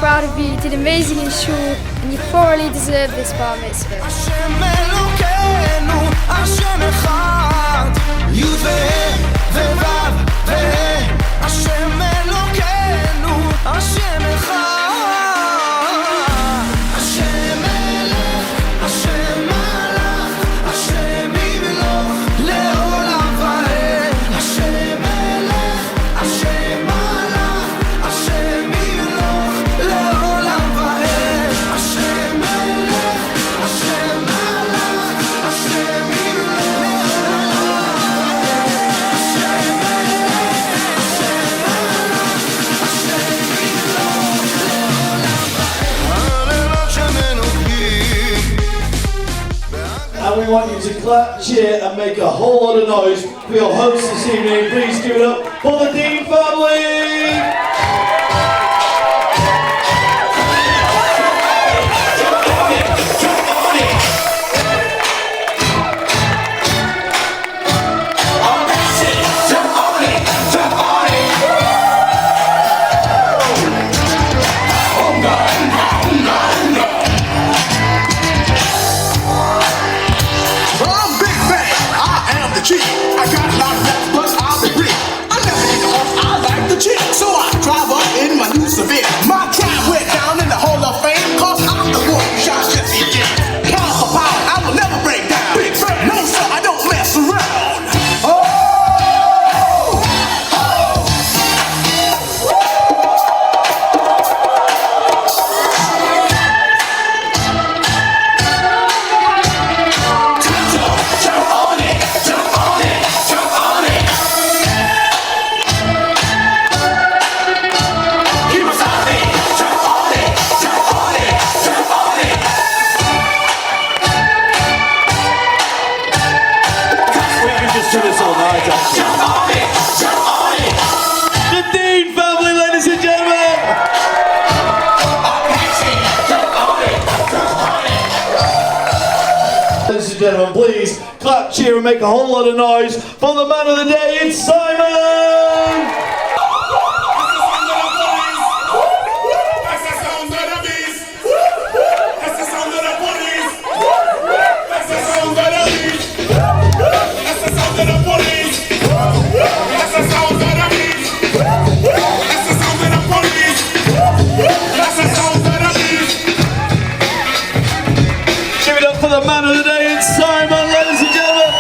proud of you. You did amazing in shul, and you thoroughly deserve this Bar Mitzvah. And we want you to clap, cheer and make a whole lot of noise for your host this evening. Please give it up for the Dean family! I got a lot of that, but I'll agree. I never hit the horse, I like the chick. So I drive up in my new Seville. My drive went down in the Hall of Fame, cause I'm the one who shot Jesse James. Pound for pound, I will never break down. Big fan. No sir, I don't mess around. Do this all night, actually. Jump on it, jump on it. The Dean family, ladies and gentlemen! Jump on it, jump on it. Ladies and gentlemen, please clap, cheer and make a whole lot of noise for the man of the day, it's Simon! The man of the day, it's Simon, ladies and gentlemen.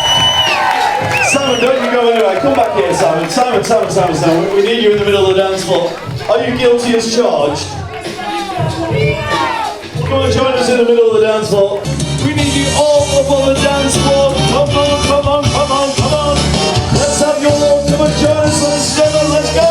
Simon, don't you go anywhere. Come back here, Simon. Simon. We need you in the middle of the dance floor. Are you guilty as charged? Come on, join us in the middle of the dance floor. We need you all up on the dance floor. Come on. Let's have you all come and join us, ladies and gentlemen. Let's go.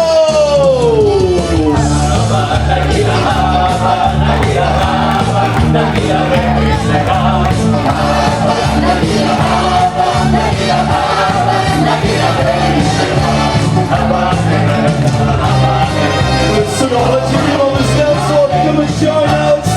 So let's get on this dance floor, come and join us.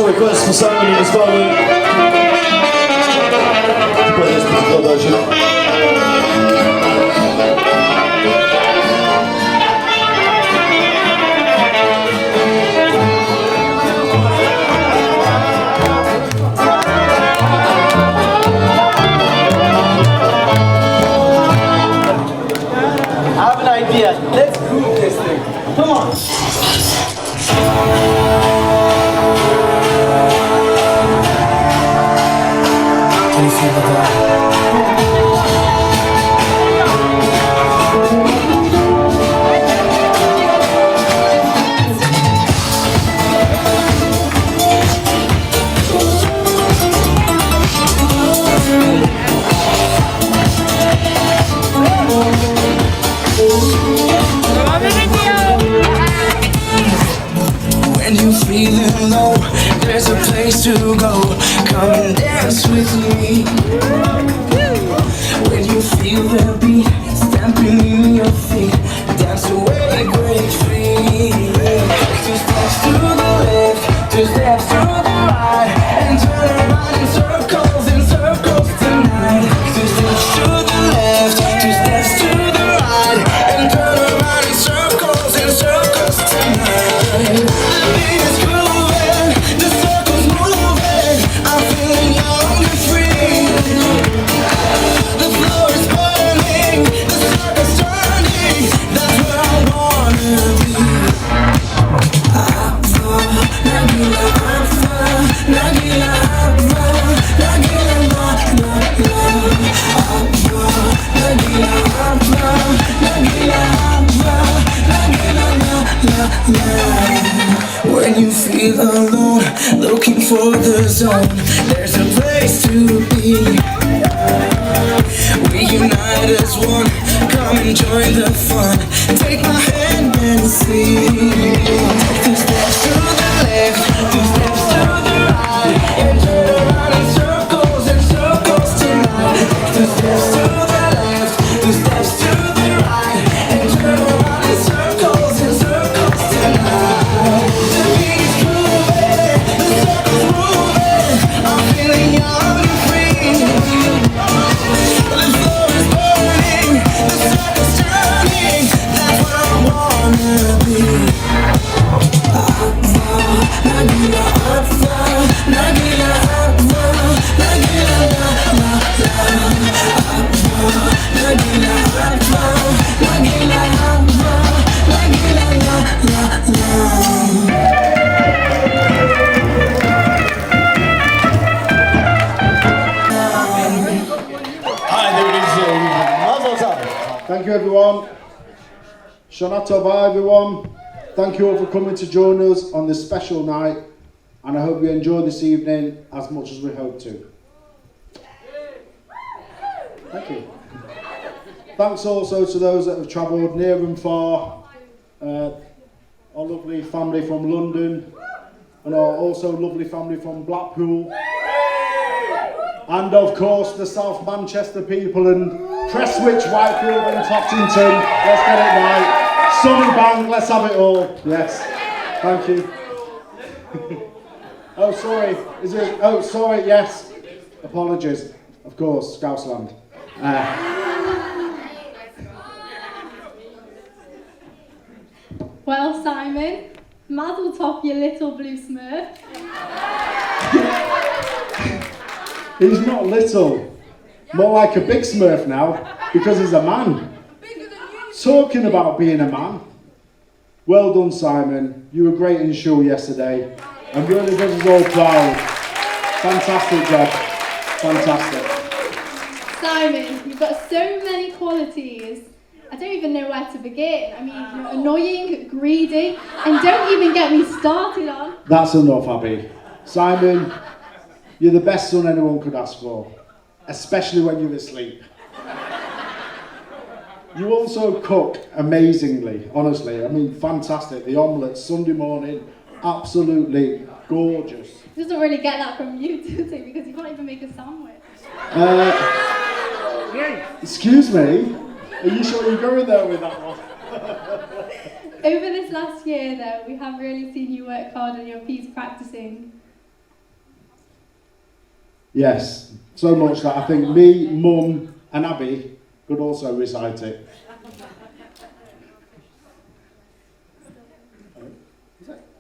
Request for Simon in this moment to play this particular version. I have an idea. Let's group this thing. Come on. Can you feel the vibe? When you're feeling low, there's a place to go. Come and dance with me. When you feel the beat stamping in your feet, dance away, break free. 2 steps to the left, 2 steps to the right, and turn around in circles tonight. 2 steps to the left, 2 steps to the right, and turn around in circles tonight. The beat is grooving, the circle's moving. I'm feeling young and free. The floor is burning, the circle's turning. That's where I wanna be. Nagila, Nagila, Nagila, when you feel alone, looking for the zone, there's a place to be. We unite as one, come and join the fun. Take my hand and see. Take 2 steps to the left, 2 steps to the right, and turn around Thank you, everyone. Shana Tova, everyone. Thank you all for coming to join us on this special night, and I hope you enjoy this evening as much as we hope to. Thank you. Thanks also to those that have travelled near and far, our lovely family from London, and our also lovely family from Blackpool, and of course the South Manchester people and Prestwich, Whitefield and Toppington. Let's get it right. Sunnybank, let's have it all. Yes, thank you. Oh, sorry. Is it? Oh, sorry. Yes. Apologies. Of course, Scousland. Well, Simon, mazel tov, you little blue smurf. He's not little. More like a big smurf now, because he's a man. Talking about being a man. Well done, Simon. You were great in show yesterday. And really does us all proud. Fantastic job. Fantastic. Simon, you've got so many qualities. I don't even know where to begin. I mean, you're annoying, greedy, and don't even get me started on. That's enough, Abby. Simon, you're the best son anyone could ask for. Especially when you're asleep. You also cook amazingly, honestly. I mean, fantastic. The omelette Sunday morning, absolutely gorgeous. He doesn't really get that from you, does he? Because you can't even make a sandwich. Excuse me? Are you sure you're going there with that one? Over this last year, though, we have really seen you work hard on your piece practicing. Yes, so much that I think me, Mum and Abby could also recite it.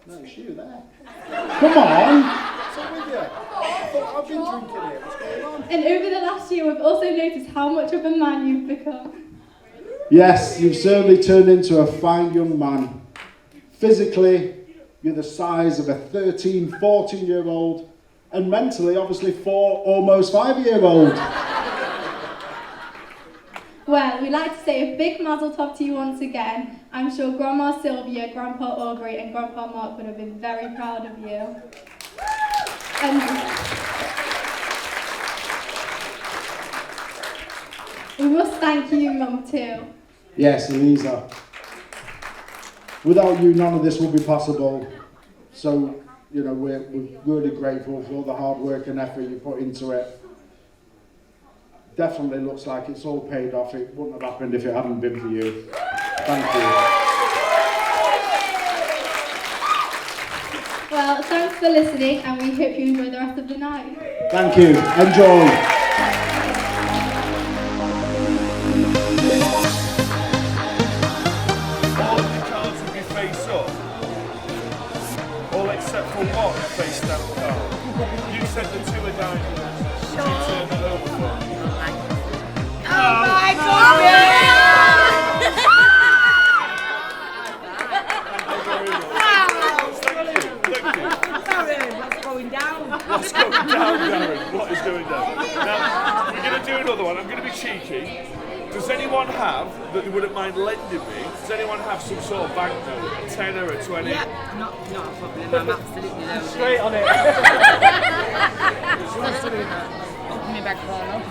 No, it's you there. Come on! What's up with you? I've been drinking here. What's going on? And over the last year, we've also noticed how much of a man you've become. Yes, you've certainly turned into a fine young man. Physically, you're the size of a 13, 14-year-old, and mentally, obviously, 4, almost 5-year-old. Well, we'd like to say a big mazel tov to you once again. I'm sure Grandma Sylvia, Grandpa Aubrey and Grandpa Mark would have been very proud of you. And we must thank you, Mum, too. Yes, Eliza. Without you, none of this would be possible. So, you know, we're really grateful for all the hard work and effort you put into it. Definitely looks like it's all paid off. It wouldn't have happened if it hadn't been for you. Thank you. Well, thanks for listening, and we hope you enjoy the rest of the night. Thank you. Enjoy. All of the cards will be face up. All except for one face down card. You said the two are diamonds. Sure. You turn it over for me. Oh my God! Thank you. Sorry, what's going down? What's going down, Darren? What is going down? Now, we're going to do another one. I'm going to be cheeky. Does anyone have, that they wouldn't mind lending me, does anyone have some sort of banknote, a 10 or a 20? Yeah, not a problem. I'm absolutely loaded. Straight on it. Open me back corner.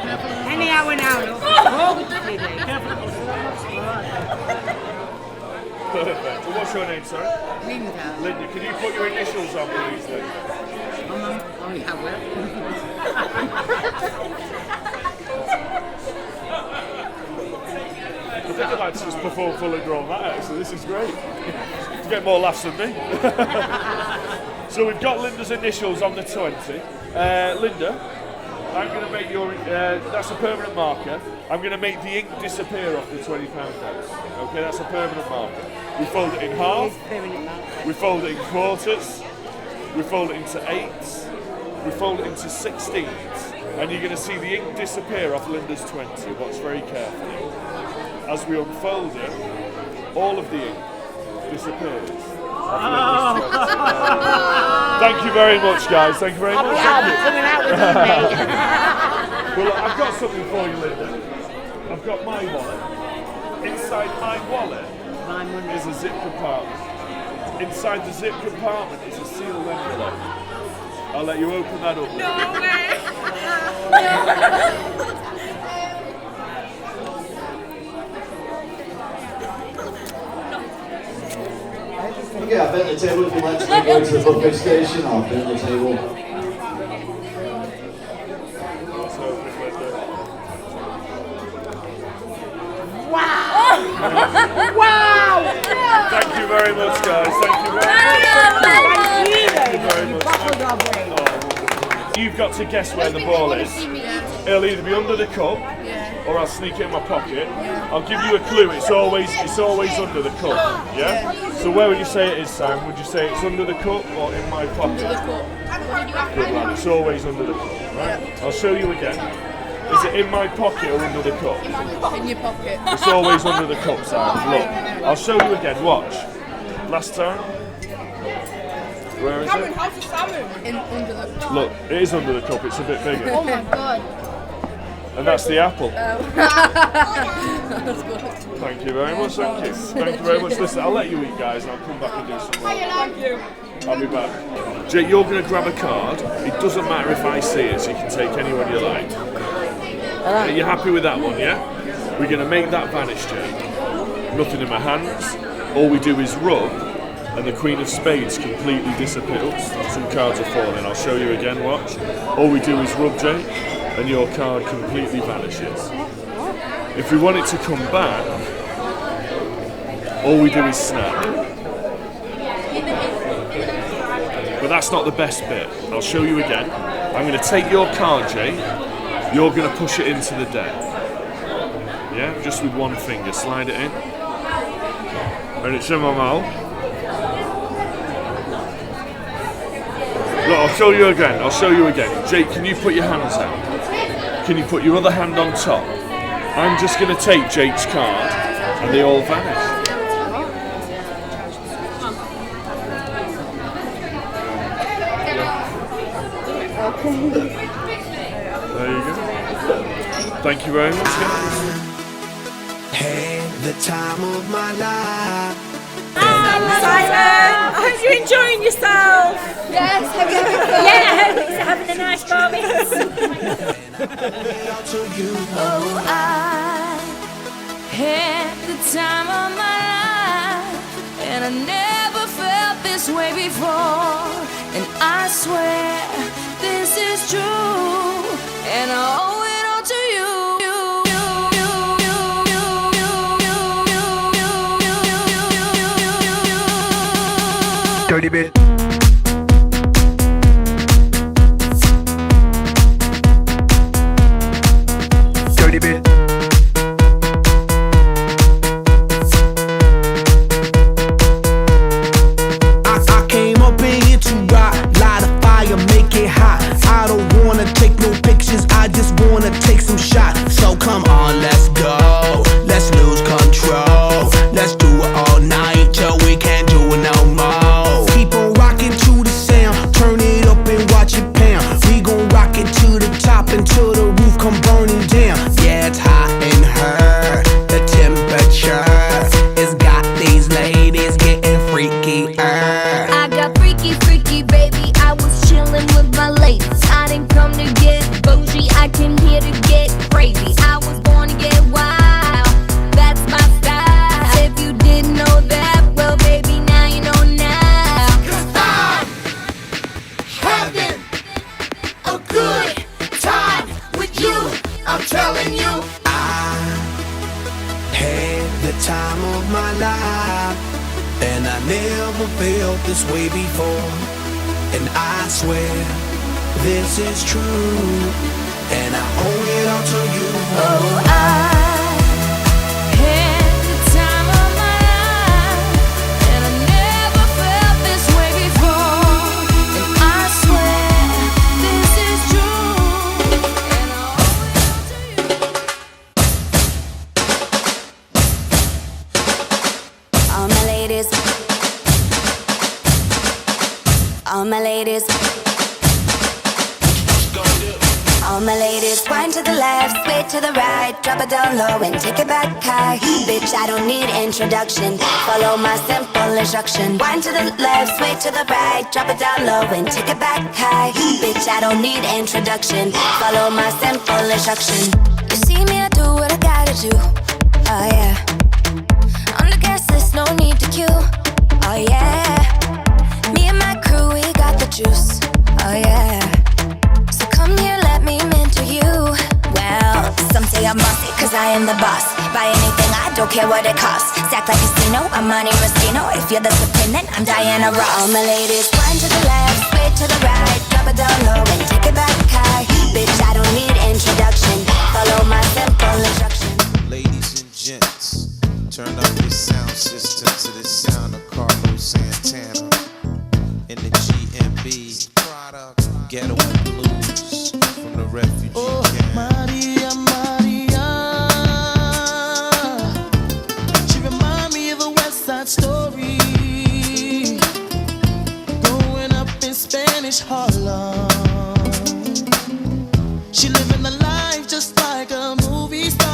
Any hour now, look. Oh, good to see you. Perfect. Well, what's your name, sorry? Linda. Linda, can you put your initials on, please, then? Oh, yeah, well. I think I'd like to just perform full and draw that out, so this is great. To get more laughs than me. So we've got Linda's initials on the 20. Linda, I'm going to make your, that's a permanent marker. I'm going to make the ink disappear off the £20 notes. Okay, that's a permanent marker. We fold it in half. We fold it in quarters. We fold it into eighths. We fold it into 16ths. And you're going to see the ink disappear off Linda's 20. Watch very carefully. As we unfold it, all of the ink disappears. Thank you very much, guys. Thank you very much. I'll be coming out with you, mate. Well, I've got something for you, Linda. I've got my wallet. Inside my wallet is a zip compartment. Inside the zip compartment is a sealed envelope. I'll let you open that up. No way! Okay, I'll bend the table if you'd like to go to the buffet station. I'll bend the table. Wow! Thank you very much, guys. Thank you very much. You've got to guess where the ball is. It'll either be under the cup, or I'll sneak it in my pocket. I'll give you a clue. It's always under the cup. Yeah. So where would you say it is, Sam? Would you say it's under the cup or in my pocket? Under the cup. Good lad. It's always under the cup. Right. I'll show you again. Is it in my pocket or under the cup? In your pocket. It's always under the cup, Sam. Look, I'll show you again. Watch. Last time. Where is it? How's the salmon? Under the cup. Look, it is under the cup. It's a bit bigger. Oh my god. And that's the apple. That's good. Thank you very much. Thank you. Thank you very much. Listen, I'll let you eat, guys, and I'll come back and do some more. Thank you. I'll be back. Jake, you're going to grab a card. It doesn't matter if I see it, so you can take anyone you like. Are you happy with that one, yeah? We're going to make that vanish, Jake. Nothing in my hands. All we do is rub, and the Queen of Spades completely disappears. Some cards are falling. I'll show you again, watch. All we do is rub, Jake, and your card completely vanishes. If we want it to come back, all we do is snap. But that's not the best bit. I'll show you again. I'm going to take your card, Jake. You're going to push it into the deck. Yeah, just with one finger. Slide it in. And it's in my mouth. Look, I'll show you again. I'll show you again. Jake, can you put your hands out? Can you put your other hand on top? I'm just going to take Jake's card and they all vanish. There you go. Thank you very much, guys. Had the time of my life. Simon, I hope you're enjoying yourself. Yes, have you having fun? Yeah, I hope you're having a nice bar mitzvah. Oh, I had the time of my life, and I never felt this way before. And I swear this is true, and I owe it all to you. Dirty bit. Dirty bit. I came up in here to rock, light a fire, make it hot. I don't wanna take no pictures, I just wanna take some shots. So come on, let's go, let's lose control. Let's do it all night till we can't do it no more. Keep on rocking to the sound, turn it up and watch it pound. We gon' rock it to the top until the roof come burning down. Yeah, it's hot in her, the temperature has got these ladies getting freaky. I got freaky, freaky, baby. I was chillin' with my ladies. I didn't come to get bougie, I came here to get crazy. I was born to get wild, that's my style. If you didn't know that, well, baby, now you know now. 'Cause I'm having a good time with you. I'm telling you, I had the time of my life, and I never felt this way before. And I swear this is true, and I owe it all to you. Oh, I had the time of my life, and I never felt this way before. And I swear this is true, and I owe it all to you. All my ladies, all my ladies. All my ladies, wind to the left, sway to the right, drop it down low and take it back high. Bitch, I don't need introduction. Follow my simple instruction. Wind to the left, sway to the right, drop it down low and take it back high. Bitch, I don't need introduction. Follow my simple instruction. You see me, I do what I gotta do. Oh yeah. On the gas list, no need to queue. Oh yeah. Me and my crew, we got the juice. Oh yeah. So come here, let me mentor you. Well, some say I'm bossy, cause I am the boss. Buy anything, I don't care what it costs. Stack like casino, I'm Monte Rustino. If you're the supreme, then I'm Diana Ross. All my ladies, wind to the left, sway to the right, drop it down low and take it back high. Bitch, I don't need introduction. Follow my simple instruction. Ladies and gents, turn up your sound system to the sound of Carlos Santana in the GMB Ghetto and Blues from the refugee camp. Maria, Maria, she remind me of a West Side Story, growing up in Spanish Harlem. She living the life just like a movie star.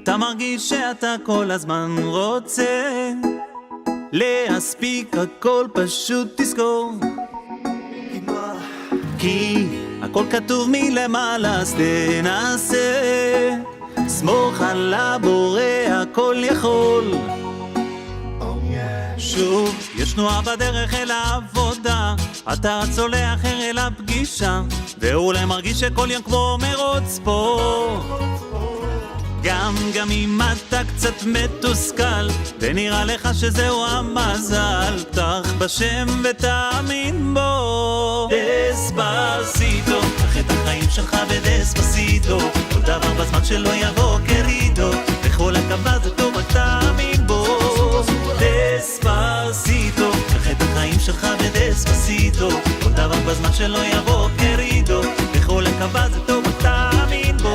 אתה מרגיש שאתה כל הזמן רוצה להספיק הכל, פשוט תזכור כי הכל כתוב מלמעלה, אז תנסה, סמוך על הבורא, הכל יכול. שוב, יש תנועה בדרך אל העבודה, אתה רץ עולה אחר אל הפגישה, ואולי מרגיש שכל יום כמו מרוץ ספורט. גם אם אתה קצת מתוסכל ונראה לך שזהו המזל, פתח בשם ותאמין בו. דספסיטו, קח את החיים שלך בדספסיטו, כל דבר בזמן שלא יבוא קרידו, בכל הקווה זה טוב, רק תאמין בו. דספסיטו, קח את החיים שלך בדספסיטו, כל דבר בזמן שלא יבוא קרידו, בכל הקווה זה טוב, רק תאמין בו.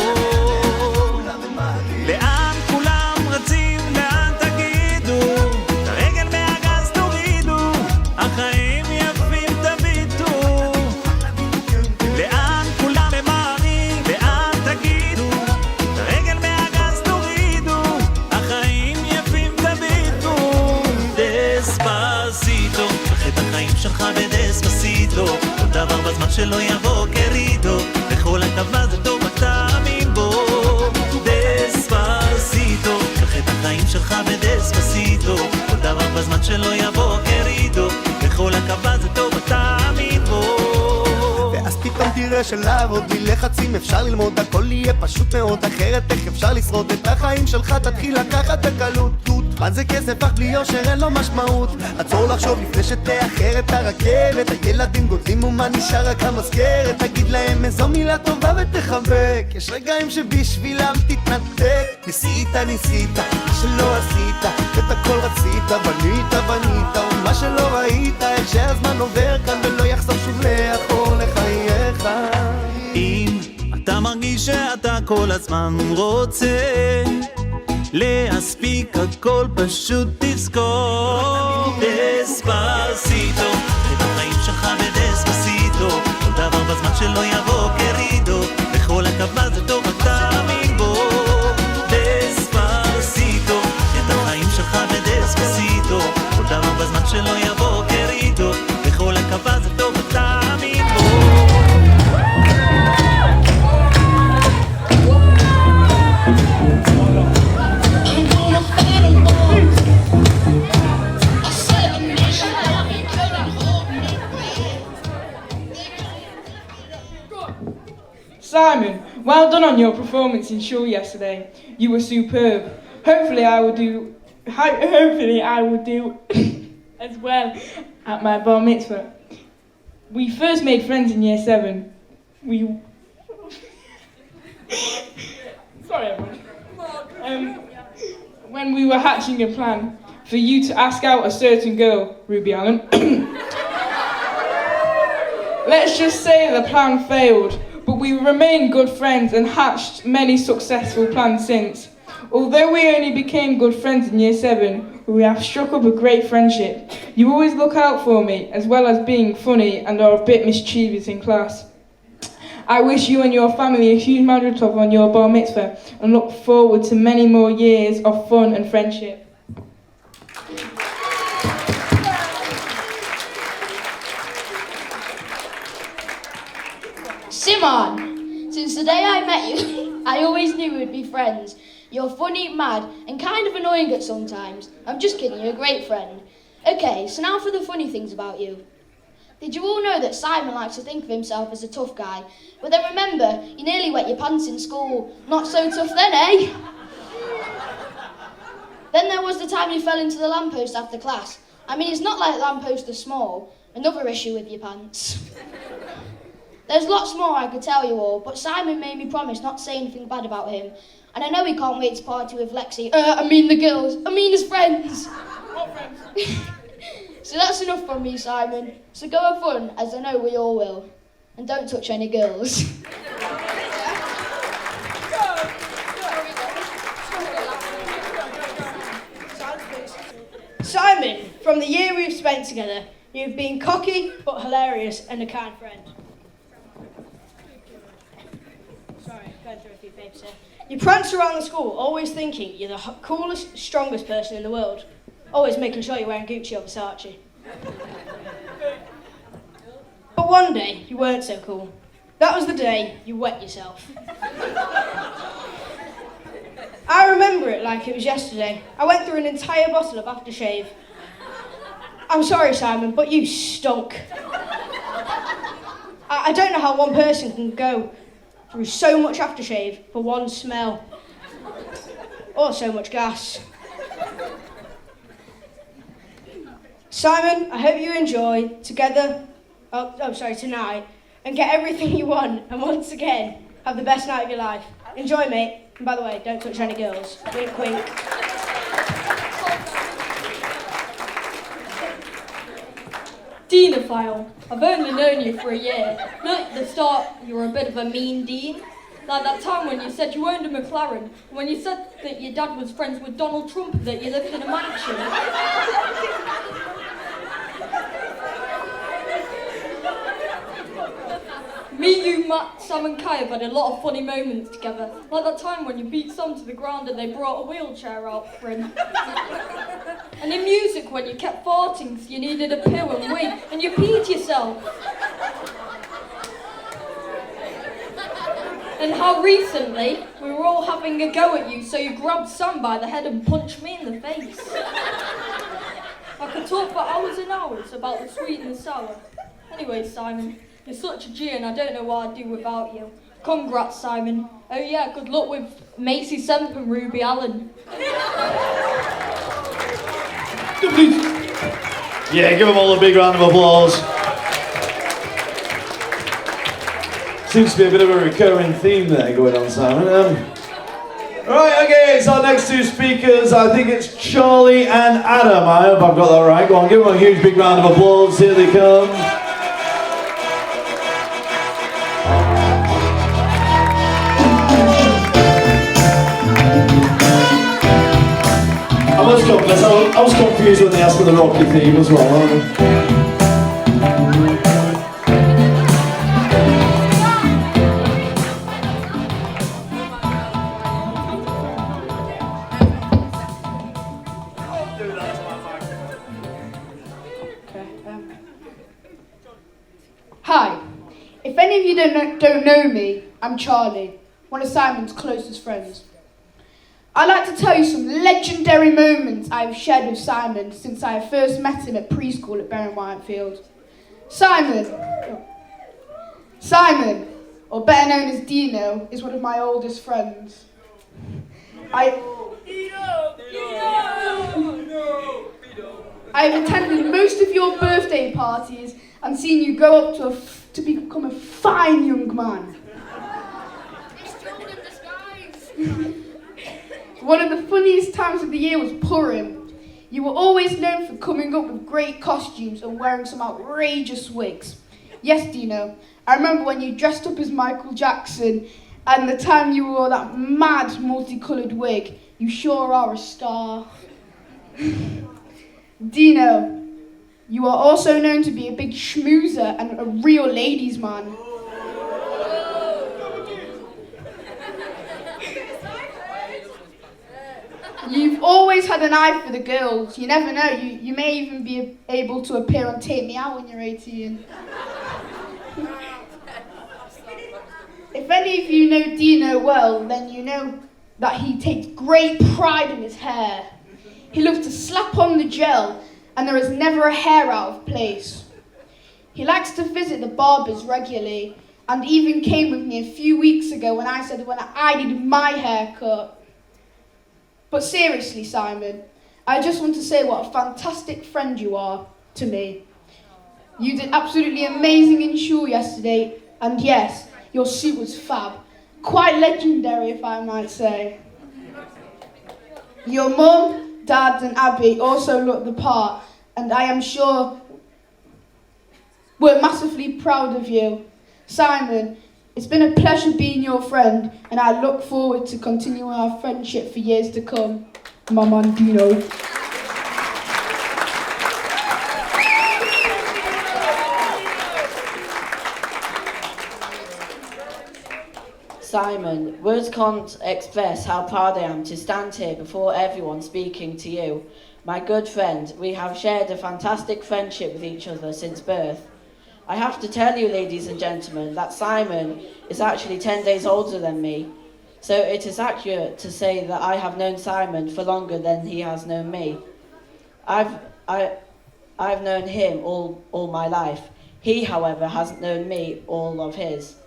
לאן כולם רצים, לאן תגידו, את הרגל מהגז תורידו, החיים יפים תביטו. לאן כולם ממהרים, לאן תגידו, את הרגל מהגז תורידו, החיים יפים תביטו. דספסיטו, קח את החיים שלך בדספסיטו, כל דבר בזמן שלא יבוא קרידו, בכל הקווה זה טוב, רק תאמין בו. דספסיטו, קח את החיים שלך בדספסיטו, כל דבר בזמן שלא יבוא קרידו, בכל הקווה זה טוב, רק תאמין בו. ואז פתאום תראה שלעבוד בלי לחצים אפשר ללמוד, הכל יהיה פשוט מאוד, אחרת איך אפשר לשרוד את החיים שלך, תתחיל לקחת בקלות. מה זה כסף אך בלי יושר אין לו משמעות, עצור לחשוב לפני שתאחר את הרכבת, הילדים גודלים ומה נשאר רק המזכרת, תגיד להם איזו מילה טובה ותחבק, יש רגעים שבשבילם תתנתק. ניסית, מה שלא עשית, את הכל רצית, בנית, ומה שלא ראית, איך שהזמן עובר כאן ולא יחזור שוב לאחור לחייך. אם אתה מרגיש שאתה כל הזמן רוצה להספיק הכל, פשוט תזכור. דספסיטו, את החיים שלך בדספסיטו, כל דבר בזמן שלא יבוא קרידו, בכל הקווה זה טוב, רק תאמין בו. דספסיטו, את החיים שלך בדספסיטו, כל דבר בזמן שלא יבוא קרידו, בכל הקווה זה טוב, רק תאמין בו. Simon, well done on your performance in show yesterday. You were superb. Hopefully I will do as well at my bar mitzvah. We first made friends in year 7. Sorry everyone. When we were hatching a plan for you to ask out a certain girl, Ruby Allen. Let's just say the plan failed, but we remained good friends and hatched many successful plans since. Although we only became good friends in year 7, we have struck up a great friendship. You always look out for me, as well as being funny and are a bit mischievous in class. I wish you and your family a huge mazel tov on your bar mitzvah and look forward to many more years of fun and friendship. Simon, since the day I met you, I always knew we'd be friends. You're funny, mad, and kind of annoying at sometimes. I'm just kidding, you're a great friend. Okay, so now for the funny things about you. Did you all know that Simon likes to think of himself as a tough guy? But then remember, you nearly wet your pants in school. Not so tough then, eh? Then there was the time you fell into the lamppost after class. I mean, it's not like lampposts are small. Another issue with your pants. There's lots more I could tell you all, but Simon made me promise not to say anything bad about him. And I know he can't wait to party with Lexi. I mean the girls. I mean his friends. What friends? So that's enough from me, Simon. So go have fun, as I know we all will. And don't touch any girls. Simon, from the year we've spent together, you've been cocky but hilarious and a kind friend. Sorry, going through a few papers here. You prance around the school, always thinking you're the coolest, strongest person in the world. Always making sure you're wearing Gucci or Versace. But one day, you weren't so cool. That was the day you wet yourself. I remember it like it was yesterday. I went through an entire bottle of aftershave. I'm sorry, Simon, but you stunk. I don't know how one person can go through so much aftershave for one smell. Or so much gas. Simon, I hope you enjoy tonight, and get everything you want, and once again, have the best night of your life. Enjoy, mate. And by the way, don't touch any girls. Wink, wink. Deanophile, I've only known you for a year. Not at the start, you were a bit of a mean dean. Like that time when you said you owned a McLaren, and when you said that your dad was friends with Donald Trump, that you lived in a mansion. Me, you, Matt, Sam and Kai have had a lot of funny moments together. Like that time when you beat Sam to the ground and they brought a wheelchair out for him. And in music when you kept farting so you needed a pill and wig and you peed yourself. And how recently we were all having a go at you so you grabbed Sam by the head and punched me in the face. I could talk for hours and hours about the sweet and the sour. Anyway, Simon, you're such a G and I don't know what I'd do without you. Congrats, Simon. Oh yeah, good luck with Macy Semp and Ruby Allen. Yeah, give them all a big round of applause. Seems to be a bit of a recurring theme there going on, Simon. Right, okay, it's our next two speakers. I think it's Charlie and Adam. I hope I've got that right. Go on, give them a huge big round of applause. Here they come. I must confess, I was confused when they asked for the Rocky theme as well. Hi. If any of you don't know me, I'm Charlie, one of Simon's closest friends. I'd like to tell you some legendary moments I've shared with Simon since I first met him at preschool at Berrin Whitefield. Simon, or better known as Dino, is one of my oldest friends. I've attended most of your birthday parties and seen you grow up to become a fine young man. One of the funniest times of the year was Purim. You were always known for coming up with great costumes and wearing some outrageous wigs. Yes, Dino. I remember when you dressed up as Michael Jackson and the time you wore that mad multicoloured wig. You sure are a star. Dino, you are also known to be a big schmoozer and a real ladies' man. You've always had an eye for the girls. You never know, you may even be able to appear on Take Me Out when you're 18. If any of you know Dino well, then you know that he takes great pride in his hair. He loves to slap on the gel, and there is never a hair out of place. He likes to visit the barbers regularly, and even came with me a few weeks ago when I said when I needed my hair cut. But seriously, Simon, I just want to say what a fantastic friend you are to me. You did absolutely amazing in shul yesterday, and yes, your suit was fab. Quite legendary, if I might say. Your mum, dad, and Abby also looked the part, and I am sure we're massively proud of you. Simon, it's been a pleasure being your friend, and I look forward to continuing our friendship for years to come. My man Dino. Simon, words can't express how proud I am to stand here before everyone speaking to you. My good friend, we have shared a fantastic friendship with each other since birth. I have to tell you, ladies and gentlemen, that Simon is actually 10 days older than me. So it is accurate to say that I have known Simon for longer than he has known me. I've known him all my life. He, however, hasn't known me all of his.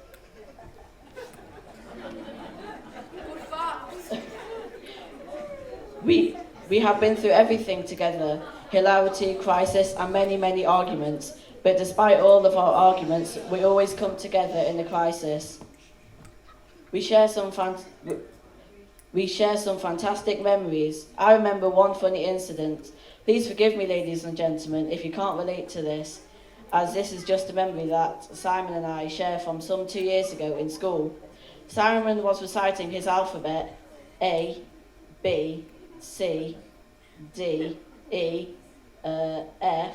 We have been through everything together, hilarity, crisis, and many, many arguments. But despite all of our arguments, we always come together in a crisis. We share some fantastic memories. I remember one funny incident. Please forgive me, ladies and gentlemen, if you can't relate to this, as this is just a memory that Simon and I share from some 2 years ago in school. Simon was reciting his alphabet, A, B, C, D, E, F.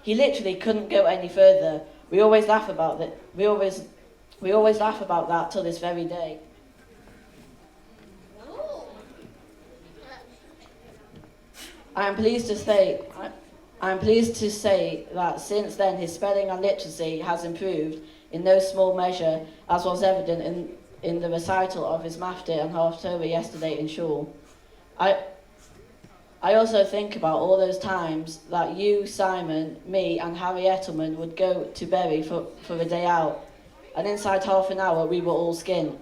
He literally couldn't go any further. We always laugh about that. We always laugh about that till this very day. I am pleased to say that since then his spelling and literacy has improved in no small measure, as was evident in the recital of his math day and half-Torah yesterday in shul. I also think about all those times that you, Simon, me and Harry Ettleman would go to Bury for a day out, and inside half an hour we were all skint.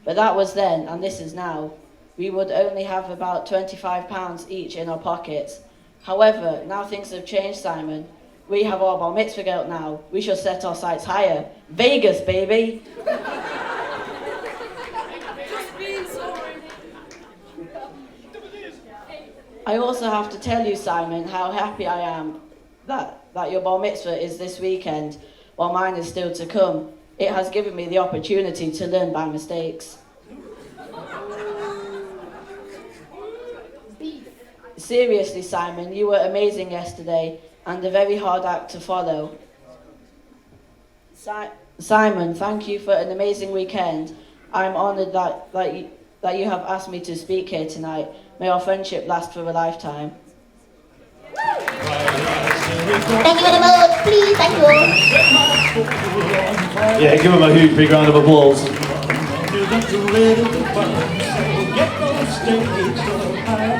But that was then, and this is now. We would only have about £25 each in our pockets. However, now things have changed, Simon. We have our Bar Mitzvah girl now. We shall set our sights higher. Vegas, baby! I also have to tell you, Simon, how happy I am that your Bar Mitzvah is this weekend, while mine is still to come. It has given me the opportunity to learn by mistakes. Seriously, Simon, you were amazing yesterday, and a very hard act to follow. Simon, thank you for an amazing weekend. I'm honoured that you have asked me to speak here tonight. May our friendship last for a lifetime. Thank you very much, please, thank you. Yeah, give him a huge big round of applause.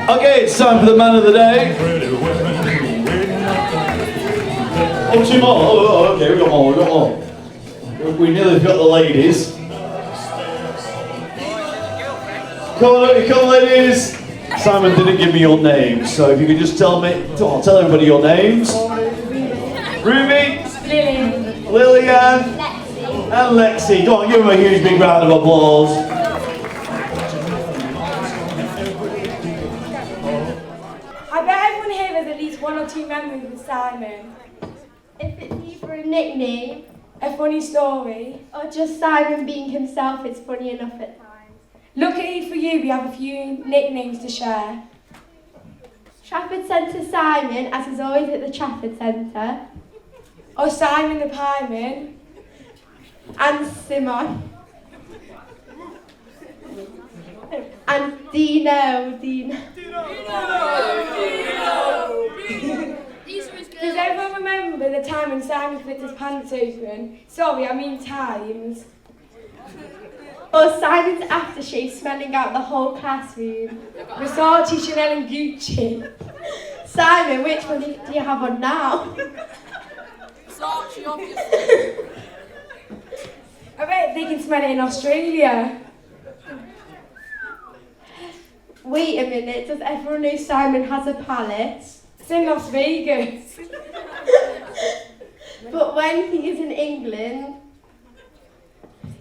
Okay, it's time for the man of the day. Oh, two more. Oh, okay, we got more. We nearly got the ladies. Come on, ladies. Simon didn't give me your names, so if you could just tell everybody your names. Ruby, Lillian, and Lexi. Go on, give them a huge big round of applause. I bet everyone here has at least one or two memories with Simon. nickname, a funny story, or just Simon being himself is funny enough at times? Luckily for you, we have a few nicknames to share. Trafford Centre Simon, as is always at the Trafford Centre. Or Simon the Pieman. And Simon. And Dino. Does everyone remember the time when Simon flipped his pants open? Sorry, I mean times. Or Simon's aftershave smelling out the whole classroom. Versace, Chanel and Gucci. Simon, which one do you have on now? Versace, obviously. I bet they can smell it in Australia. Wait a minute, does everyone know Simon has a palace? It's in Las Vegas. But when he is in England,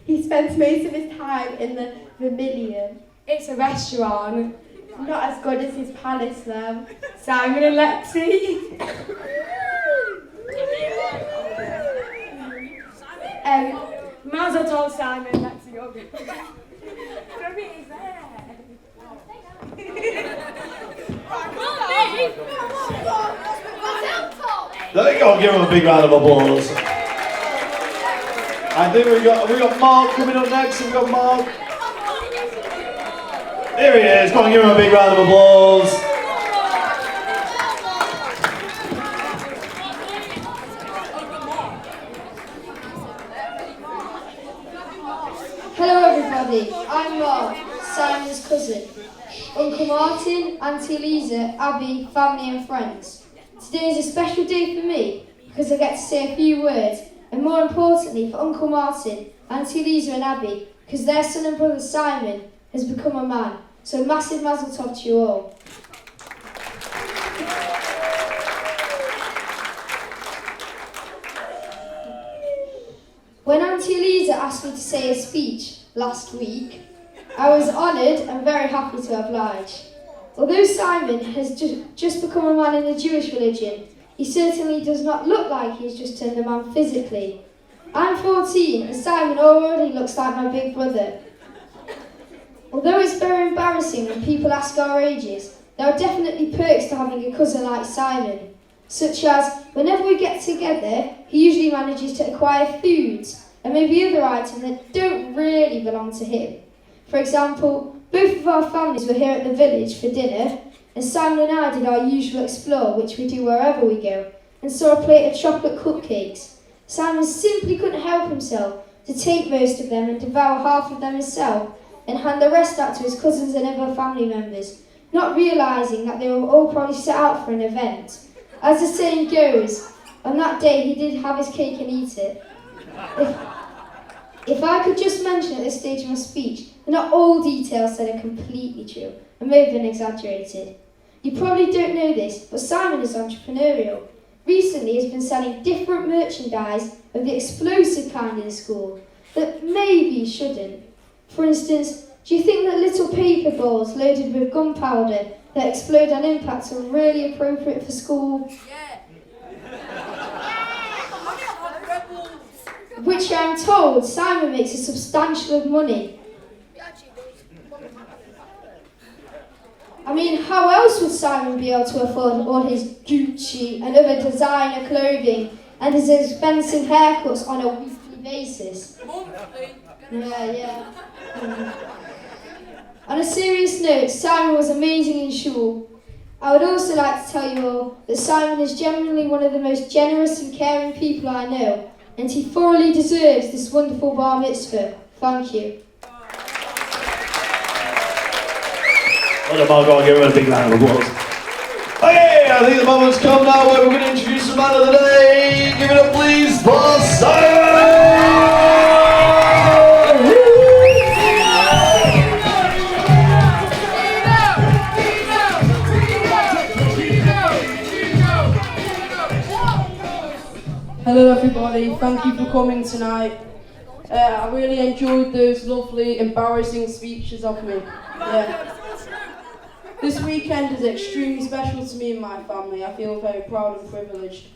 he spends most of his time in the Vermilion. It's a restaurant. Not as good as his palace though. Simon and Lexi. Mazel tov, Simon and Lexi. There you go, give him a big round of applause. I think we got Mark coming up next. We've got Mark. There he is. Come on, give him a big round of applause. Hello everybody, I'm Mark, Simon's cousin. Uncle Martin, Auntie Eliza, Abby, family and friends. Today is a special day for me because I get to say a few words, and more importantly for Uncle Martin, Auntie Eliza and Abby, because their son and brother Simon has become a man. So massive mazel tov to you all. When Auntie Eliza asked me to say a speech last week, I was honoured and very happy to oblige. Although Simon has just become a man in the Jewish religion, he certainly does not look like he's just turned a man physically. I'm 14 and Simon already looks like my big brother. Although it's very embarrassing when people ask our ages, there are definitely perks to having a cousin like Simon, such as whenever we get together, he usually manages to acquire foods and maybe other items that don't really belong to him. For example, both of our families were here at the village for dinner, and Simon and I did our usual explore, which we do wherever we go, and saw a plate of chocolate cupcakes. Simon simply couldn't help himself to take most of them and devour half of them himself, and hand the rest out to his cousins and other family members, not realising that they were all probably set out for an event. As the saying goes, on that day he did have his cake and eat it. If I could just mention at this stage of my speech, that not all details said are completely true and may have been exaggerated. You probably don't know this, but Simon is entrepreneurial. Recently he has been selling different merchandise of the explosive kind in the school that maybe shouldn't. For instance, do you think that little paper balls loaded with gunpowder that explode on impact are really appropriate for school? Which I'm told Simon makes a substantial of money. I mean, how else would Simon be able to afford all his Gucci and other designer clothing and his expensive haircuts on a weekly basis? Yeah. On a serious note, Simon was amazing in school. I would also like to tell you all that Simon is genuinely one of the most generous and caring people I know, and he thoroughly deserves this wonderful bar mitzvah. Thank you. Well, Margot, give him a big round of applause. Okay, I think the moment's come now where we're going to introduce the man of the day. Give it up, please, for Simon! Hello everybody, thank you for coming tonight. I really enjoyed those lovely, embarrassing speeches of me. Yeah. This weekend is extremely special to me and my family. I feel very proud and privileged.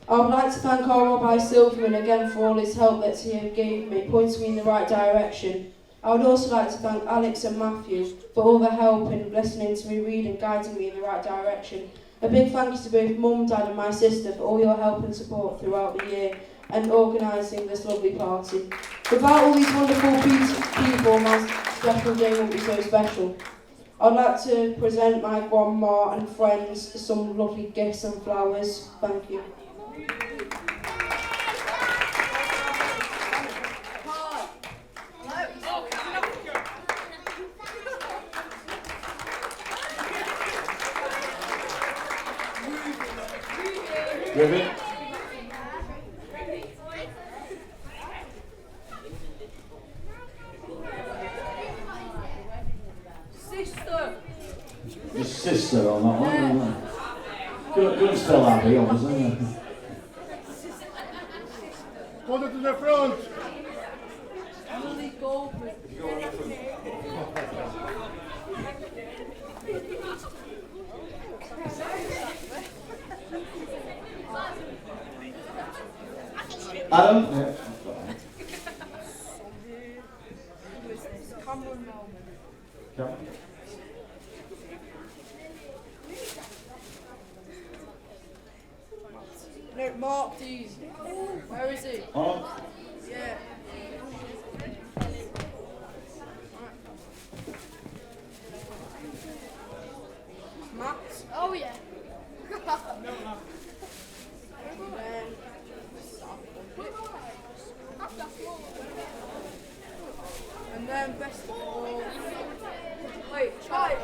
I would like to thank our Rabbi Silverman again for all his help that he gave me, pointing me in the right direction. I would also like to thank Alex and Matthew for all their help in listening to me read and guiding me in the right direction. A big thank you to both Mum, Dad and my sister for all your help and support throughout the year and organising this lovely party. Without all these wonderful people, my special day wouldn't be so special. I'd like to present my grandma and friends some lovely gifts and flowers. Thank you. Ribbon. Your sister on that one, isn't it? Couldn't spell happy, obviously. Hold it to the front. Adam? Yeah. No, Mark, please. Where is he? Oh. Yeah. Matt? Oh, yeah. And then best of all. Wait, Charlie.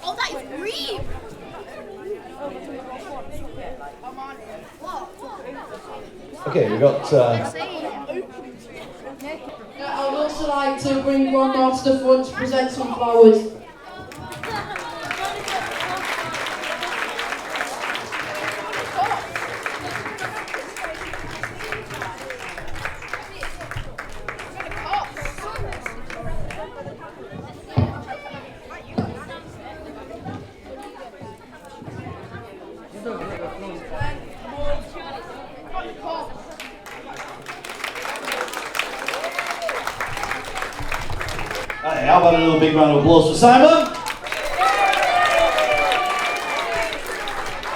Oh, that is green. Okay, we got. Yeah, I would also like to bring Grandma to the front to present some flowers. Hey, how about a little big round of applause for Simon?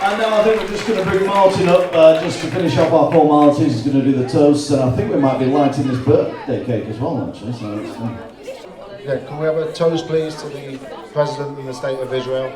And now I think we're just going to bring Martin up just to finish off our formalities. He's going to do the toast, and I think we might be lighting this birthday cake as well, actually. So it's, Yeah, can we have a toast, please, to the President of the State of Israel?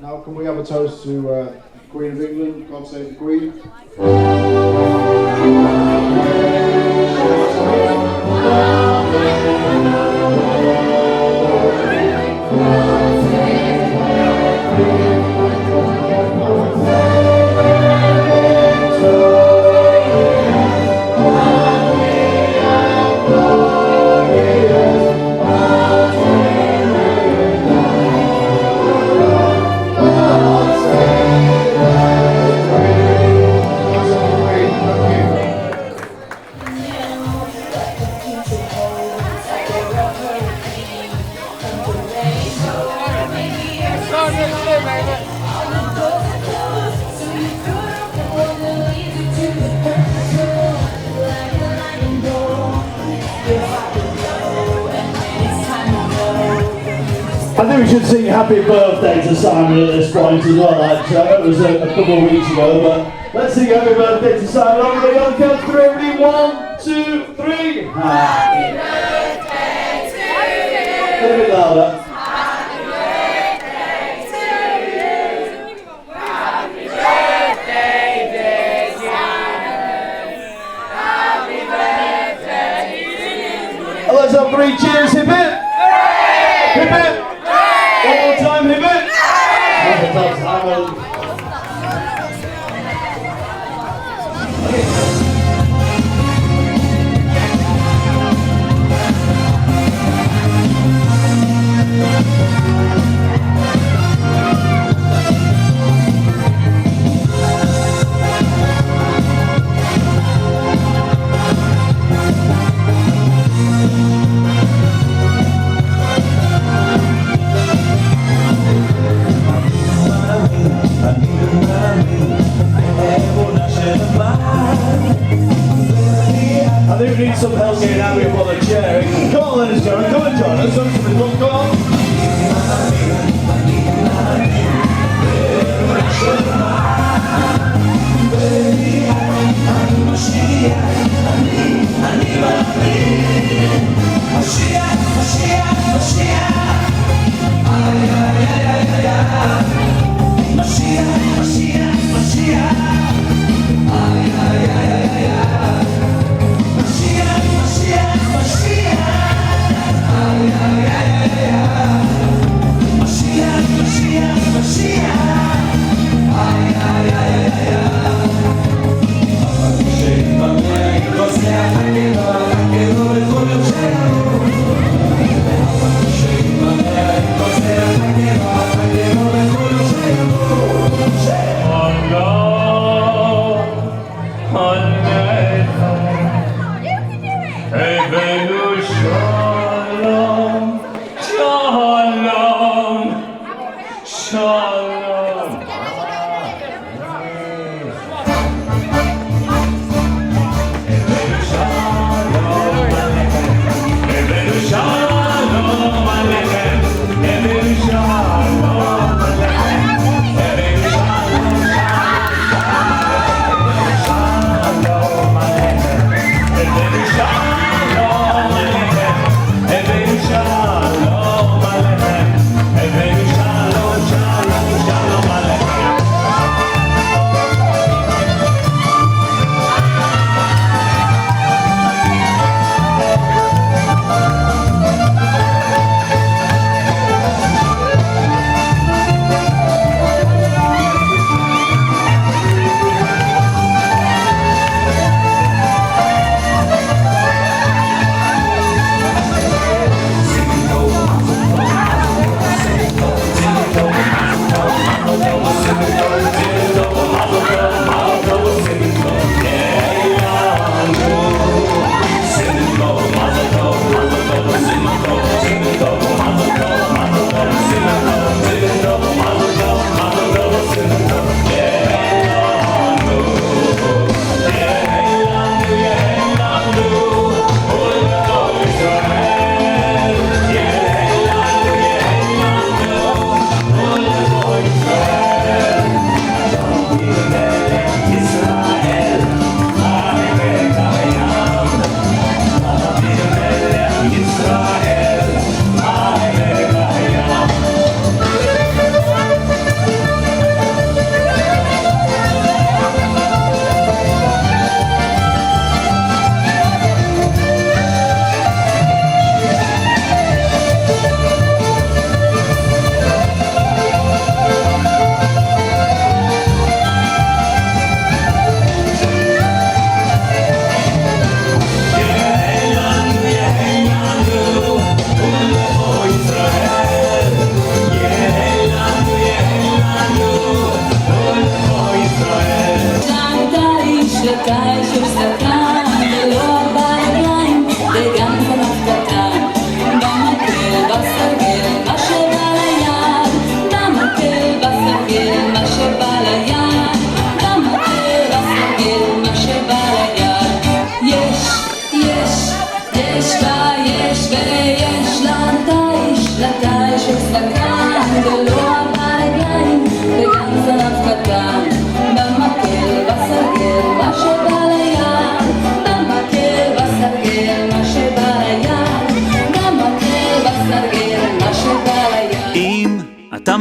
Now can we have a toast to Queen of England, God save the Queen. I think we should sing happy birthday to Simon at this point as well, actually. It was a couple of weeks ago, but let's sing happy birthday to Simon. Everybody on the count of 3, everybody. 1, 2, 3. Happy birthday to you. A little bit louder. Let's have 3 cheers, hip hip! Hip hip! One more time, hip hip! I think we need some help getting out of on the chair. Come on, ladies and gentlemen, come and join us. Come on. Yeah.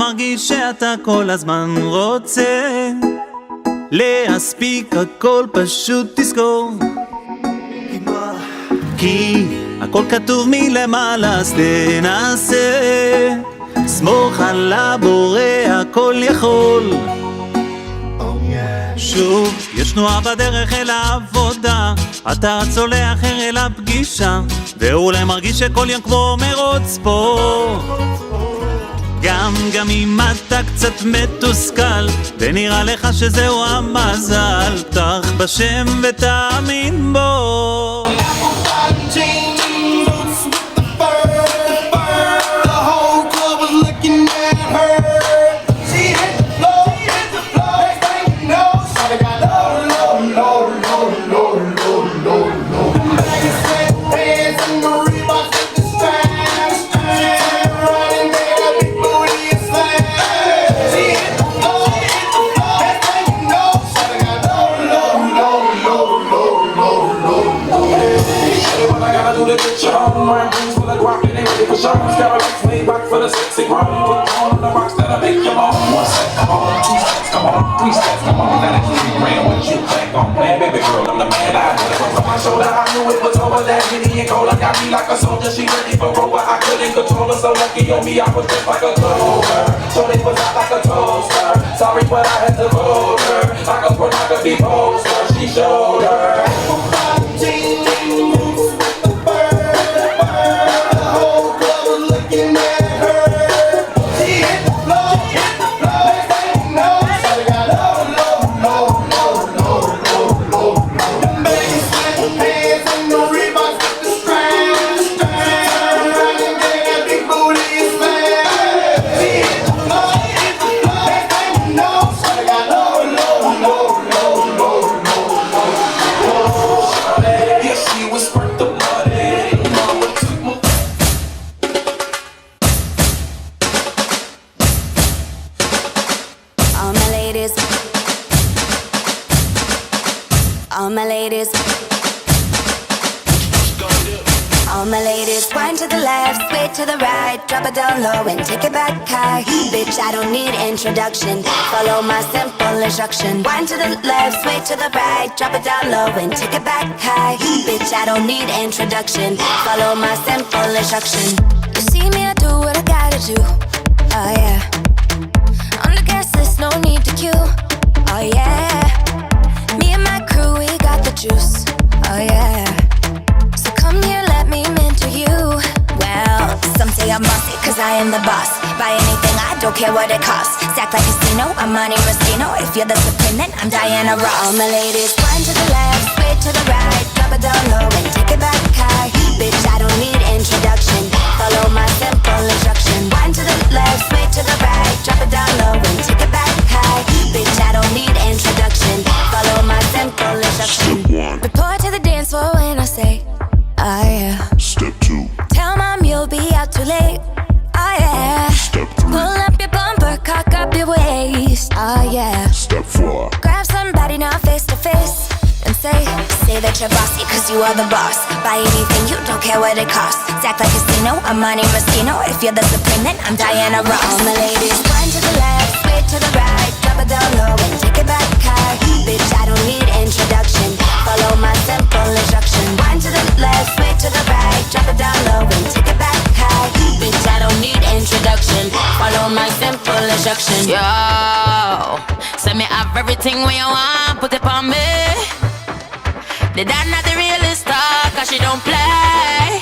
מרגיש שאתה כל הזמן רוצה להספיק הכל, פשוט תזכור כי הכל כתוב מלמעלה, אז תנסה סמוך על הבורא הכל יכול. שוב, יש תנועה בדרך אל העבודה, אתה רץ עולה אחר אל הפגישה, ואולי מרגיש שכל יום כמו מרוץ ספורט. גם אם אתה קצת מתוסכל ונראה לך שזהו המזל, פתח בשם ותאמין בו. For the sexy run, put on the rocks that'll make you long. 1 step, come on, 2 steps, come on, 3 steps, come on. Now that $3 grand, what you think on plan, baby girl? I'm the man. I put it from my shoulder. I knew it was over. That Henny and Cola got me like a soldier. She ready for war. I couldn't control her, so lucky on me, I was just like a clover. Shorty was hot like a toaster. Sorry, but I had to hold her like a pornography poster. She showed her. To the right, drop it down low and take it back high. Bitch, I don't need introduction. Follow my simple instruction. Wind to the left, sway to the right, drop it down low and take it back high. Bitch, I don't need introduction. Follow my simple instruction. You see me, I do what I gotta do. Oh yeah. On the gas list, no need to queue. Oh yeah. Me and my crew, we got the juice. Oh yeah. So come here, let me mentor you. Well, some say I'm bossy cause I am the boss. Buy anything, I don't care what it costs. Stack like a casino, I'm Monte Moschino. If you're the supreme, then I'm Diana Ross. All my ladies, wind to the left, sway to the right, drop it down low and take it back high. Bitch, I don't need introduction. Follow my simple instruction. Wind to the left, sway to the right, drop it down low and take it back high. Bitch, I don't need introduction. Follow my simple instruction. Report to the dance floor when I say, oh yeah. Step 2. Tell mom you'll be out too late. Oh yeah. Step 3. Pull up your bumper, cock up your waist. Oh yeah. Step 4. Grab somebody now face to face and say that you're bossy cause you are the boss. Buy anything, you don't care what it costs. Stack like a casino, I'm Monte Moschino. If you're the supreme, then I'm Diana Ross. All my ladies, wind to the left, sway to the right, drop it down low and take it back high. Bitch, I don't need introduction. Follow my simple instruction. Wind to the left, sway to the right, drop it down low and take it back high. Bitch, I don't need introduction. Follow my simple instruction. Yo, say me have everything when you want, put it on me. The dad not the realest star, cause she don't play.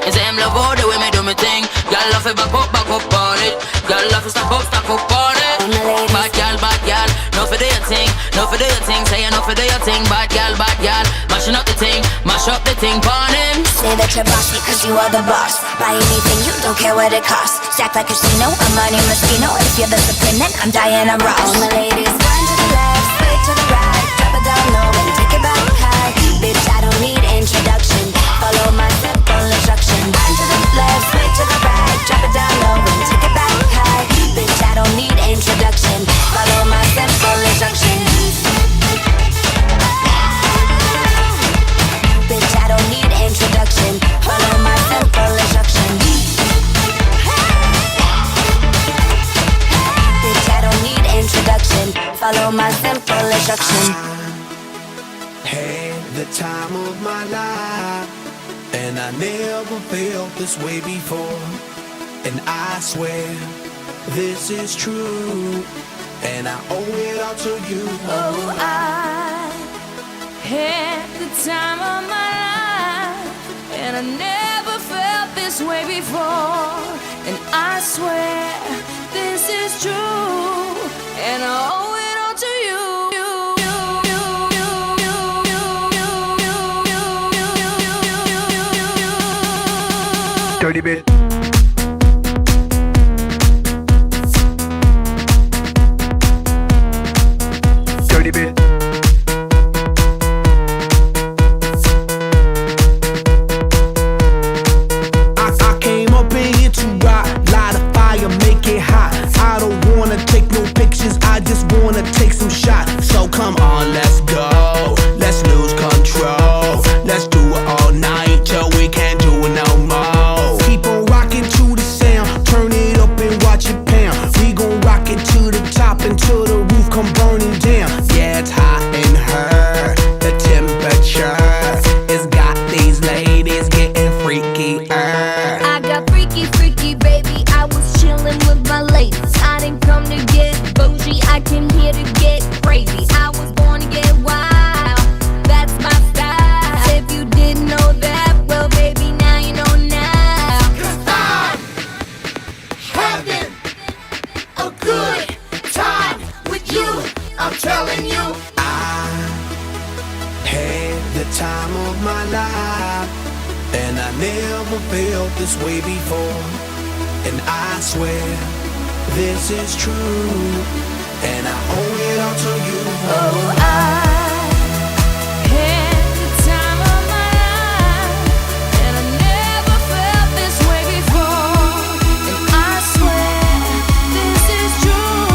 And say him love all the way me do me thing. Y'all love it back up on it. Y'all love it stop up on it. Bad gal, no for do your thing, no for do your thing. Say you no for do your thing, bad gal, mashing up the thing, mash up the thing, pon him. Say that you're bossy cause you are the boss. Buy anything, you don't care what it costs. Stack like a casino, I'm Monte Moschino. If you're the supreme, then I'm Diana Ross. All my ladies, wind to the left, sway to the right, drop it down low and take it back high. Bitch, I don't need introduction. Follow my simple instruction. Wind to the left, sway to the right, drop it down low and take it back high. Bitch, I don't need introduction. Follow my simple instruction. Bitch, I don't need introduction. Follow my simple instruction. the time of my life, and I never felt this way before. And I swear this is true, and I owe it all to you. Oh, I had the time of my life, and I never felt this way before. And I swear this is true, and I owe it all to you. Dirty bit. Dirty bit. I came up in here to rock, light a fire, make it hot. I don't wanna take no pictures, I just wanna take some shots. So come on, let's go, let's lose control. Let's do it all night till we can't do it no more. Keep on rocking to the sound, turn it up and watch it pound. We gon' rock it to the top until the roof come burning down. Yeah, it's hot in her, the temperature has got these ladies getting freaky. I got freaky, freaky, baby. I was chillin' with my ladies. I didn't come to get bougie, I came here to get crazy. I was born to get wild, that's my style. If you didn't know that, well, baby, now you know now. 'Cause I'm having a good time with you, I'm telling you. I had the time of my life, and I never felt this way before. And I swear this is true, and I owe it all to you. Oh, I had the time of my life, and I never felt this way before. And I swear this is true,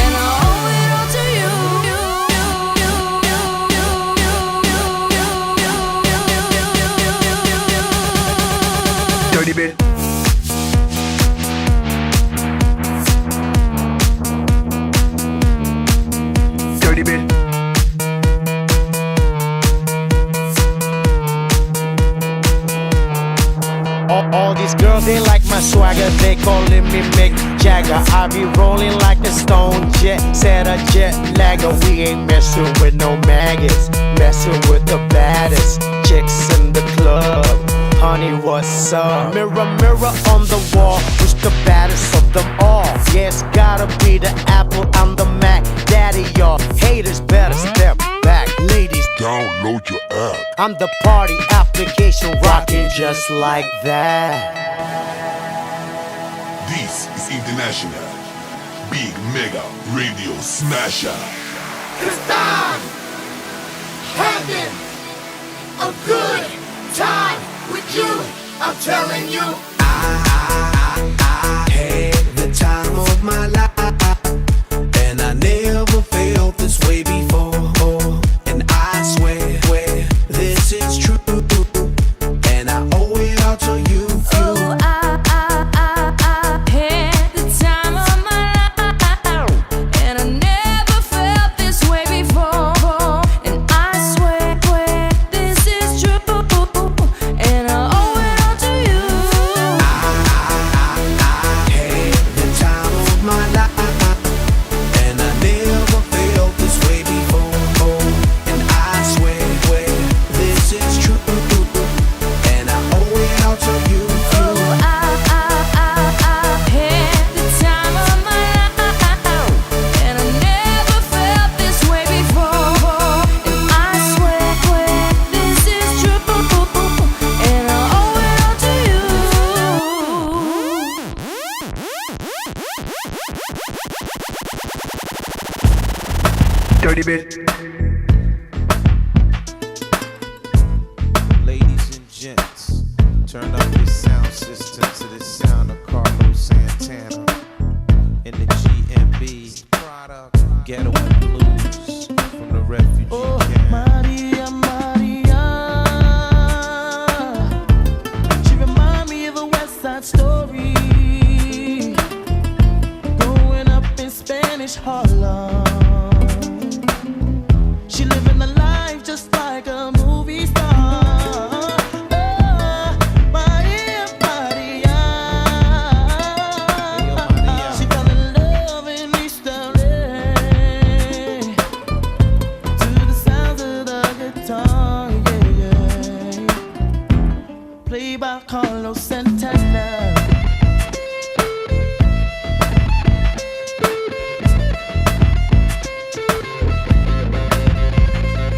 and I owe it all to you. Dirty bit. Dirty bit. All these girls, they like my swagger, they calling me Mick Jagger. I be rolling like a stone jet, set a jet lagger. We ain't messing with no maggots, messing with the baddest chicks in the club. Honey, what's up? Mirror, mirror on the wall, who's the baddest of them all? Yeah, it's gotta be the Apple, I'm the Mac. Daddy, y'all haters better step back. Ladies, download your app. I'm the party application rocking just like that. This is International Big Mega Radio Smasher. 'Cause I'm having a good time with you, I'm telling you. I had the time of my life, and I never felt this way before. And I swear this is true, and I owe it all to you. Oh, I had the time of my life, and I never felt this way before. And I swear this is true, and I owe it all to you. Carlos Santana.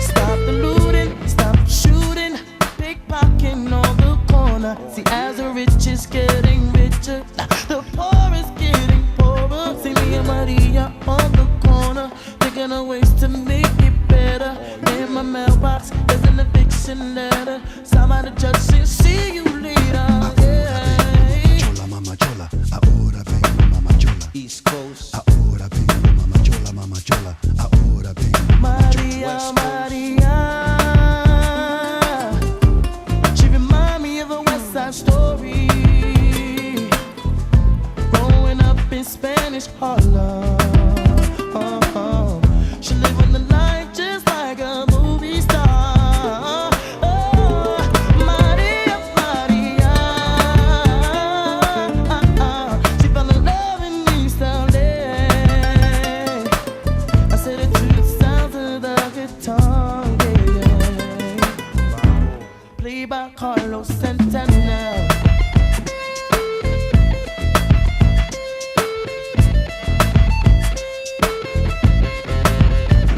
Stop the looting, stop the shooting, pickpocketing on the corner. See, as the rich is getting richer, the poor is getting poorer. See me and Maria on the corner, thinking of ways to make it better. In my mailbox, there's an eviction letter. Somebody judge says, see you later. Chola, mama chola, ahora vengo, mama chola. East Coast. Ahora vengo, mama chola, ahora vengo, mama chola. Maria, she remind me of a West Side Story. Growing up in Spanish Harlem. She living the life just like a movie star. Maria, she fell in love in East LA. I said it to the sound of the guitar, yeah. Played by Carlos Santana.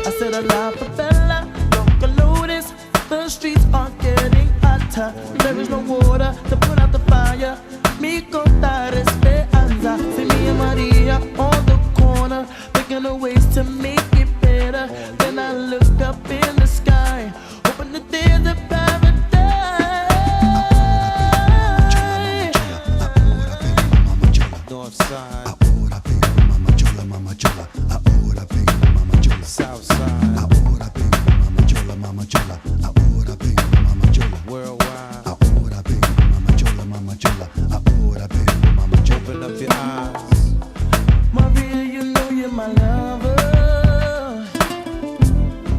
I said a la favela, don't notice. The streets are getting hotter. There is no water to put out the fire. Mi contar esperanza. See me and Maria on the corner, thinking of ways to make it better. Then I look up in the sky, hoping that there's a paradise. North side. Ahora vengo, mama chola, ahora vengo, mama chola. South side. Ahora vengo, mama chola, ahora vengo, mama chola. Worldwide. Ahora vengo, mama chola, ahora vengo, mama chola. Open up your eyes. Maria, you know you're my lover.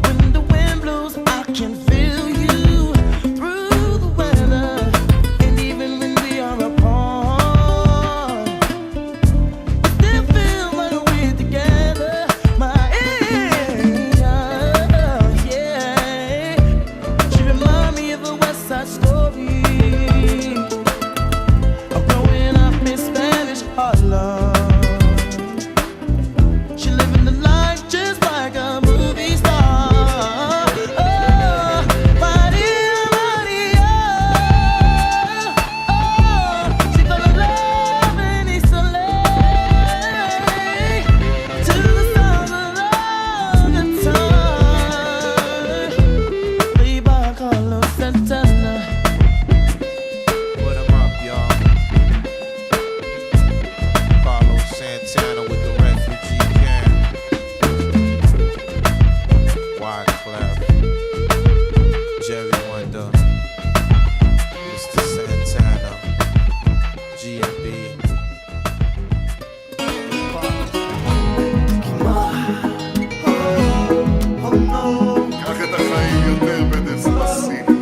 When the wind blows, I can feel you through the weather. And even when we are apart, we still feel like we're together. Maria, yeah. She remind me of a West Side Story. I'm growing up in Spanish Harlem. She living the life just like a movie star. Oh, Maria, she fell in love in East LA. To the sound of the guitar, played by Carlos Santana. Put 'em up, y'all. Carlos Santana with the refugee camp. Wyclef, Jerry Wonder, Mr. Santana, GMB. קח את החיים יותר בדספסיטו.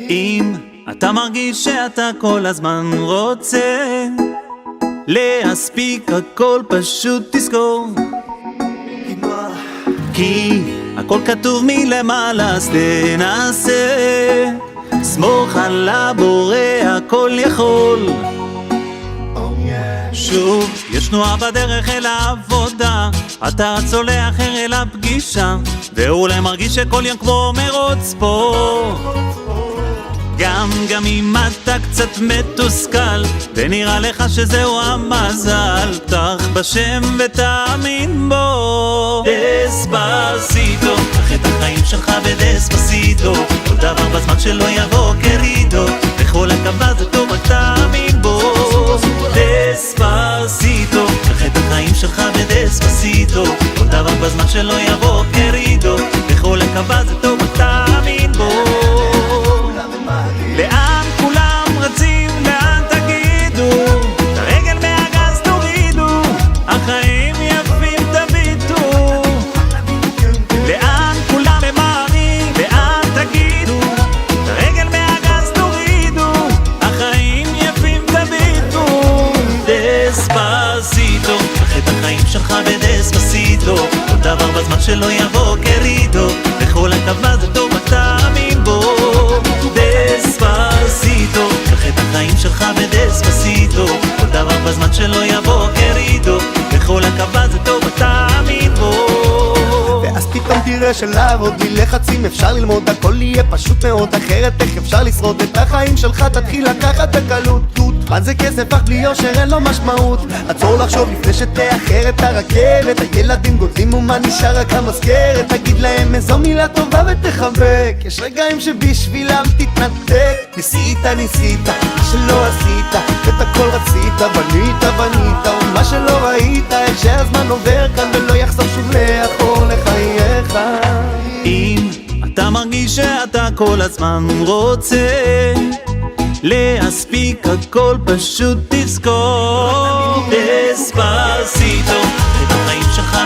אם אתה מרגיש שאתה כל הזמן רוצה להספיק הכל, פשוט תזכור, כי הכל כתוב מלמעלה, אז תנסה, סמוך על הבורא הכל יכול. שוב, יש תנועה בדרך אל העבודה, אתה רץ עולה אחר אל הפגישה, ואולי מרגיש שכל יום כמו מרוץ ספורט. גם אם אתה קצת מתוסכל ונראה לך שזהו המזל, פתח בשם ותאמין בו. דספסיטו, קח את החיים שלך בדספסיטו, כל דבר בזמן שלא יבוא קרידו, בכל הקווה זה טוב רק תאמין בו. דספסיטו, קח את החיים שלך בדספסיטו, כל דבר בזמן שלא יבוא קרידו, בכל הקווה זה טוב רק תאמין בו. לאן כולם רצים, לאן תגידו, את הרגל מהגז תורידו, החיים יפים תביטו. לאן כולם ממהרים, לאן תגידו, את הרגל מהגז תורידו, החיים יפים תביטו. דספסיטו, קח את החיים שלך בדספסיטו, כל דבר בזמן שלא יבוא קרידו, בכל הקווה זה טוב רק תאמין בו. תראה שלעבוד בלי לחצים אפשר ללמוד, הכל יהיה פשוט מאוד, אחרת איך אפשר לשרוד את החיים שלך, תתחיל לקחת בקלות. מה זה כסף אך בלי יושר אין לו משמעות, עצור לחשוב לפני שתאחר את הרכבת, הילדים גודלים ומה נשאר רק המזכרת, תגיד להם איזו מילה טובה ותחבק, יש רגעים שבשבילם תתנתק, ניסית מה שלא עשית, את הכל רצית, בנית ומה שלא ראית, איך שהזמן עובר כאן ולא יחזור שוב לאחור לחייך. אם אתה מרגיש שאתה כל הזמן רוצה להספיק הכל, פשוט תזכור דספסיטו, את החיים שלך